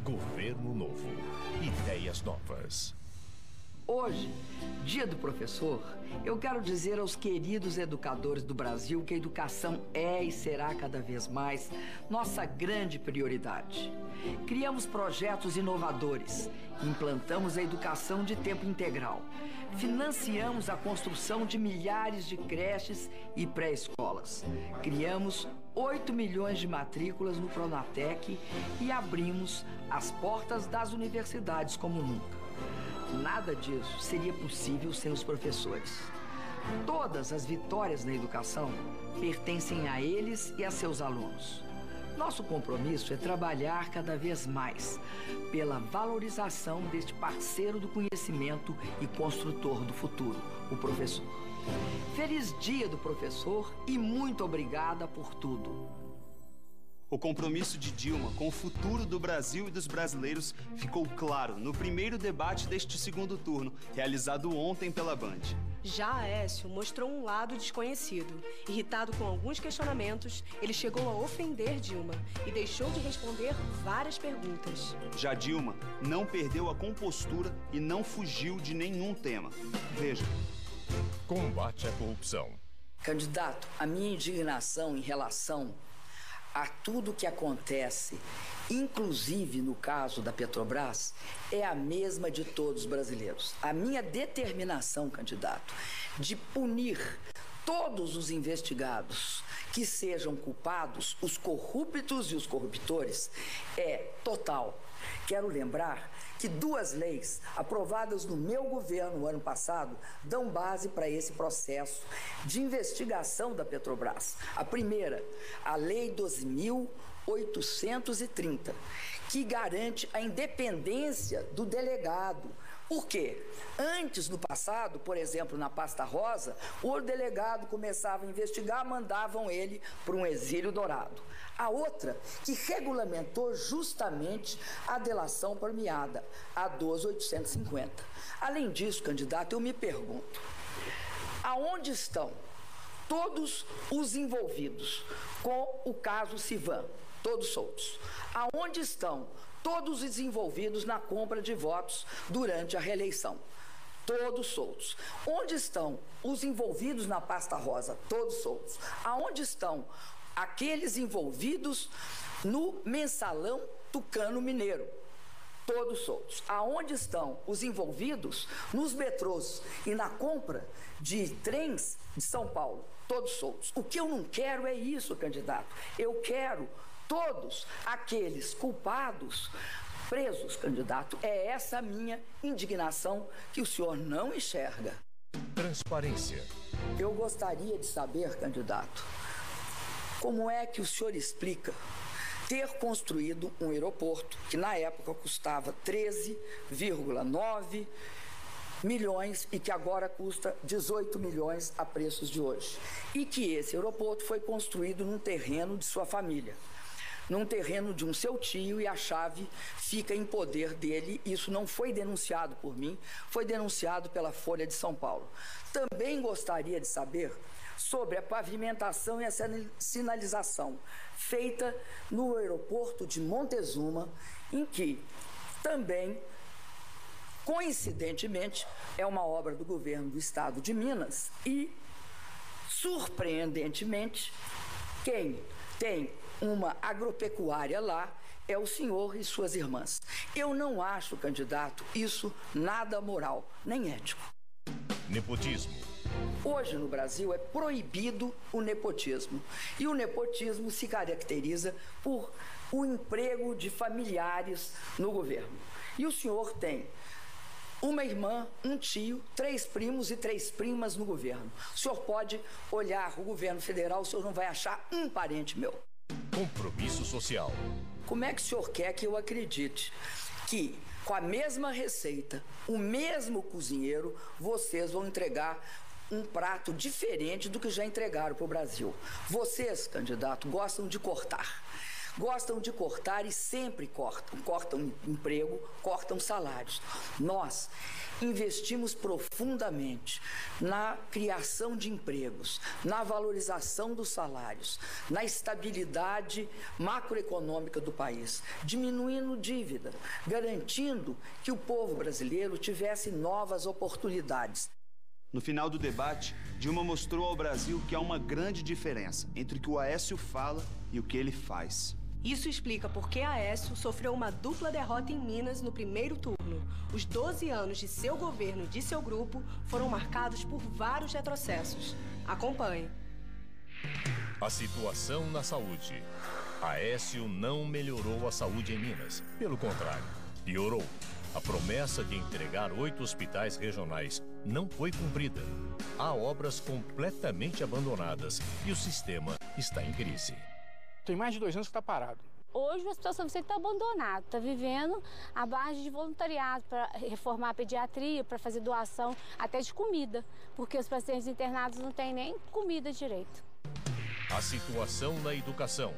Governo Novo. Ideias novas. Hoje, Dia do Professor, eu quero dizer aos queridos educadores do Brasil que a educação é e será cada vez mais nossa grande prioridade. Criamos projetos inovadores, implantamos a educação de tempo integral, financiamos a construção de milhares de creches e pré-escolas, criamos 8 milhões de matrículas no Pronatec e abrimos as portas das universidades como nunca. Nada disso seria possível sem os professores. Todas as vitórias na educação pertencem a eles e a seus alunos. Nosso compromisso é trabalhar cada vez mais pela valorização deste parceiro do conhecimento e construtor do futuro, o professor. Feliz Dia do Professor e muito obrigada por tudo. O compromisso de Dilma com o futuro do Brasil e dos brasileiros ficou claro no primeiro debate deste segundo turno, realizado ontem pela Band. Já Aécio mostrou um lado desconhecido. Irritado com alguns questionamentos, ele chegou a ofender Dilma e deixou de responder várias perguntas. Já Dilma não perdeu a compostura e não fugiu de nenhum tema. Veja. Combate à corrupção. Candidato, a minha indignação em relação a tudo que acontece, inclusive no caso da Petrobras, é a mesma de todos os brasileiros. A minha determinação, candidato, de punir todos os investigados que sejam culpados, os corruptos e os corruptores, é total. Quero lembrar que 2 leis aprovadas no meu governo no ano passado dão base para esse processo de investigação da Petrobras. A primeira, a Lei 12.830, que garante a independência do delegado. Por quê? Antes, no passado, por exemplo, na pasta rosa, o delegado começava a investigar, mandavam ele para um exílio dourado. A outra, que regulamentou justamente a delação premiada, a 12.850. Além disso, candidato, eu me pergunto, aonde estão todos os envolvidos com o caso Civan, todos soltos? Aonde estão todos os envolvidos na compra de votos durante a reeleição? Todos soltos. Onde estão os envolvidos na pasta rosa? Todos soltos. Aonde estão aqueles envolvidos no mensalão Tucano Mineiro? Todos soltos. Aonde estão os envolvidos nos metrôs e na compra de trens de São Paulo? Todos soltos. O que eu não quero é isso, candidato. Eu quero todos aqueles culpados presos, candidato. É essa a minha indignação que o senhor não enxerga. Transparência. Eu gostaria de saber, candidato, como é que o senhor explica ter construído um aeroporto que na época custava 13,9 milhões e que agora custa 18 milhões a preços de hoje. E que esse aeroporto foi construído num terreno de sua família, num terreno de um seu tio, e a chave fica em poder dele. Isso não foi denunciado por mim, foi denunciado pela Folha de São Paulo. Também gostaria de saber sobre a pavimentação e a sinalização feita no aeroporto de Montezuma, em que também, coincidentemente, é uma obra do governo do estado de Minas e, surpreendentemente, quem tem uma agropecuária lá é o senhor e suas irmãs. Eu não acho, candidato, isso nada moral, nem ético. Nepotismo. Hoje no Brasil é proibido o nepotismo. E o nepotismo se caracteriza por o emprego de familiares no governo. E o senhor tem uma irmã, um tio, 3 primos e 3 primas no governo. O senhor pode olhar o governo federal, o senhor não vai achar um parente meu. Compromisso social. Como é que o senhor quer que eu acredite que, com a mesma receita, o mesmo cozinheiro, vocês vão entregar um prato diferente do que já entregaram para o Brasil? Vocês, candidato, gostam de cortar. Gostam de cortar e sempre cortam. Cortam emprego, cortam salários. Nós investimos profundamente na criação de empregos, na valorização dos salários, na estabilidade macroeconômica do país, diminuindo dívida, garantindo que o povo brasileiro tivesse novas oportunidades. No final do debate, Dilma mostrou ao Brasil que há uma grande diferença entre o que o Aécio fala e o que ele faz. Isso explica por que Aécio sofreu uma dupla derrota em Minas no primeiro turno. Os 12 anos de seu governo e de seu grupo foram marcados por vários retrocessos. Acompanhe. A situação na saúde. Aécio não melhorou a saúde em Minas. Pelo contrário, piorou. A promessa de entregar 8 hospitais regionais não foi cumprida. Há obras completamente abandonadas e o sistema está em crise. Tem mais de 2 anos que está parado. Hoje o Hospital São Vicente está abandonado, está vivendo à base de voluntariado para reformar a pediatria, para fazer doação até de comida, porque os pacientes internados não têm nem comida direito. A situação na educação.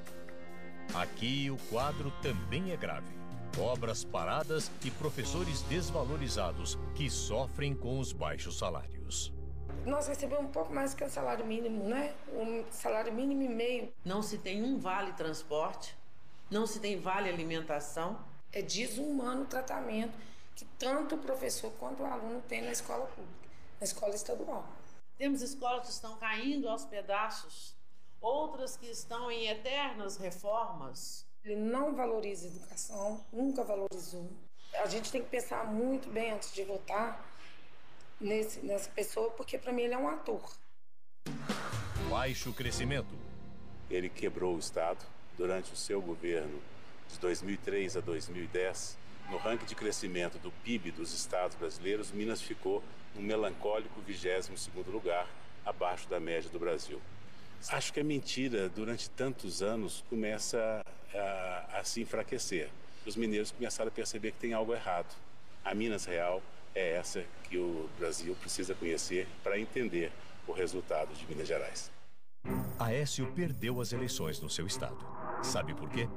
Aqui o quadro também é grave. Obras paradas e professores desvalorizados que sofrem com os baixos salários. Nós recebemos um pouco mais que o salário mínimo, né? Um salário mínimo e meio. Não se tem um vale transporte, não se tem vale alimentação. É desumano o tratamento que tanto o professor quanto o aluno tem na escola pública, na escola estadual. Temos escolas que estão caindo aos pedaços, outras que estão em eternas reformas. Ele não valoriza a educação, nunca valorizou. A gente tem que pensar muito bem antes de votar nessa pessoa, porque para mim ele é um ator. Baixo crescimento. Ele quebrou o Estado durante o seu governo de 2003 a 2010. No ranking de crescimento do PIB dos estados brasileiros, Minas ficou no melancólico 22º lugar, abaixo da média do Brasil. Acho que a mentira, durante tantos anos, começa a se enfraquecer. Os mineiros começaram a perceber que tem algo errado. A Minas Real é essa que o Brasil precisa conhecer para entender o resultado de Minas Gerais. Aécio perdeu as eleições no seu estado. Sabe por quê?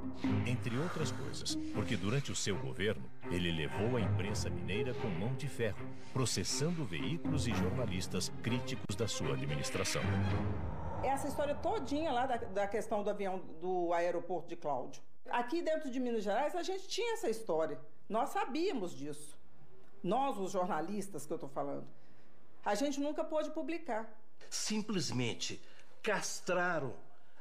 Entre outras coisas, porque durante o seu governo, ele levou a imprensa mineira com mão de ferro, processando veículos e jornalistas críticos da sua administração. Essa história todinha lá da questão do avião do aeroporto de Cláudio. Aqui dentro de Minas Gerais, a gente tinha essa história. Nós sabíamos disso. Nós, os jornalistas que eu estou falando. A gente nunca pôde publicar. Simplesmente castraram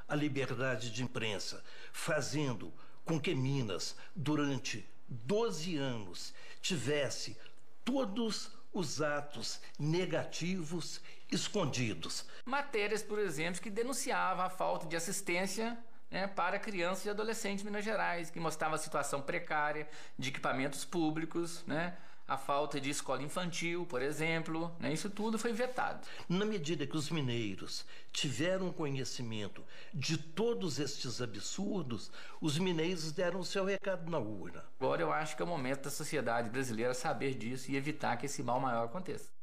a liberdade de imprensa, fazendo com que Minas, durante 12 anos, tivesse todos os atos negativos escondidos. Matérias, por exemplo, que denunciavam a falta de assistência, né, para crianças e adolescentes de Minas Gerais, que mostrava a situação precária de equipamentos públicos, né, a falta de escola infantil, por exemplo, né, isso tudo foi vetado. Na medida que os mineiros tiveram conhecimento de todos estes absurdos, os mineiros deram o seu recado na urna. Agora eu acho que é o momento da sociedade brasileira saber disso e evitar que esse mal maior aconteça.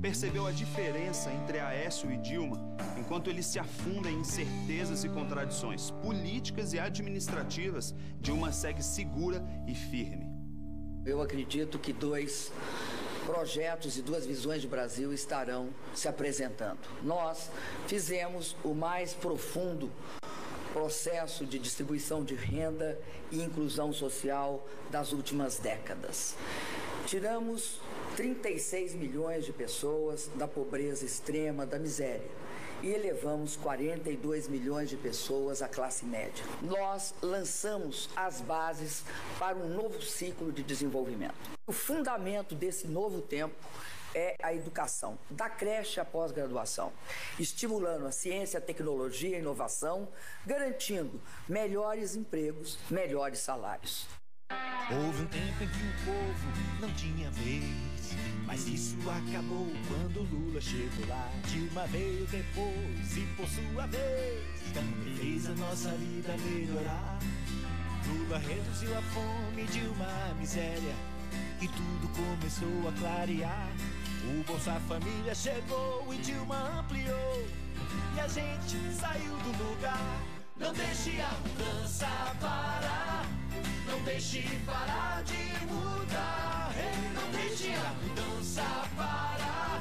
Percebeu a diferença entre Aécio e Dilma, enquanto ele se afunda em incertezas e contradições políticas e administrativas, Dilma segue segura e firme. Eu acredito que 2 projetos e 2 visões de Brasil estarão se apresentando. Nós fizemos o mais profundo processo de distribuição de renda e inclusão social das últimas décadas. Tiramos 36 milhões de pessoas da pobreza extrema, da miséria, e elevamos 42 milhões de pessoas à classe média. Nós lançamos as bases para um novo ciclo de desenvolvimento. O fundamento desse novo tempo é a educação, da creche à pós-graduação, estimulando a ciência, a tecnologia, a inovação, garantindo melhores empregos, melhores salários. Houve um tempo em que o povo não tinha vez, mas isso acabou quando Lula chegou lá. Dilma veio depois e por sua vez também fez a nossa vida melhorar. Lula reduziu a fome, Dilma a miséria, e tudo começou a clarear. O Bolsa Família chegou e Dilma ampliou, e a gente saiu do lugar. Não deixe a mudança parar. Não deixe parar de mudar. Não deixe a mudança parar.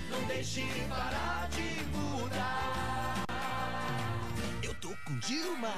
Não deixe parar de mudar. Eu tô com Dilma.